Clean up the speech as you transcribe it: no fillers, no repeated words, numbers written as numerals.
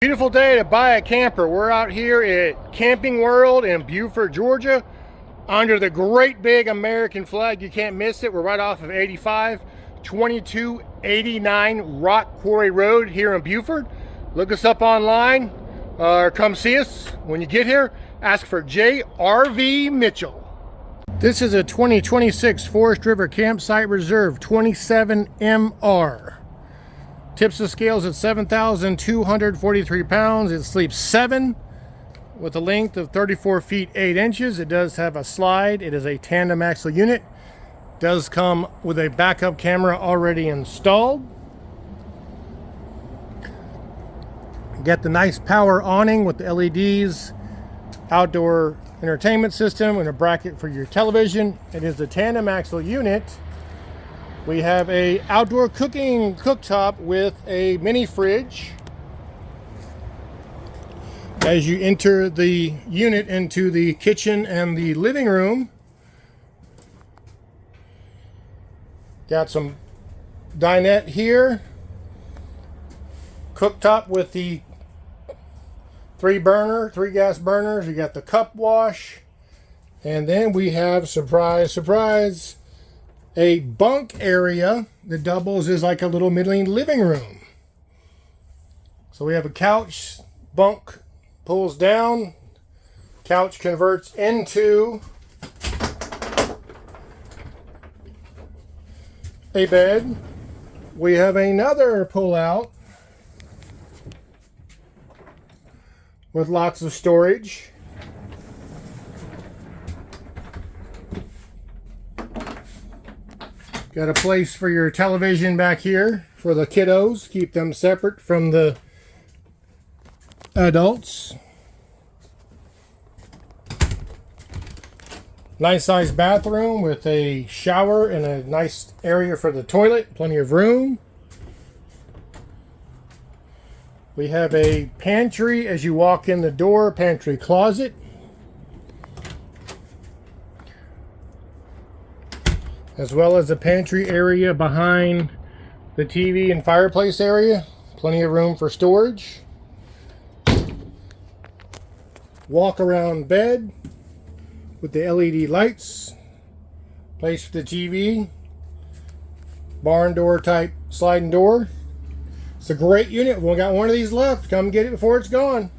Beautiful day to buy a camper. We're out here at Camping World in Buford, Georgia, under the great big American flag. You can't miss it. We're right off of 85, 2289 Rock Quarry Road here in Buford. Look us up online or come see us. When you get here, ask for J.R.V. Mitchell. This is a 2026 Forest River Campsite Reserve 27MR. Tips the scales at 7,243 pounds. It sleeps 7 with a length of 34 feet 8 inches. It does have a slide. It is a tandem axle unit. Does come with a backup camera already installed. Got the nice power awning with the LEDs, outdoor entertainment system, and a bracket for your television. It is a tandem axle unit. We have a outdoor cooking cooktop with a mini fridge. As you enter the unit into the kitchen and the living room, got some dinette here. Cooktop with the three gas burners. You got the cup wash. And then we have, surprise, surprise, a bunk area that doubles as like a little middling living room. So we have a couch, bunk pulls down, couch converts into a bed. We have another pull out with lots of storage. Got a place for your television back here for the kiddos. Keep them separate from the adults. Nice sized bathroom with a shower and a nice area for the toilet. Plenty of room. We have a pantry as you walk in the door, pantry closet. As well as a pantry area behind the TV and fireplace area. Plenty of room for storage. Walk around bed with the LED lights. Place for the TV. Barn door type sliding door. It's a great unit. We got one of these left. Come get it before it's gone.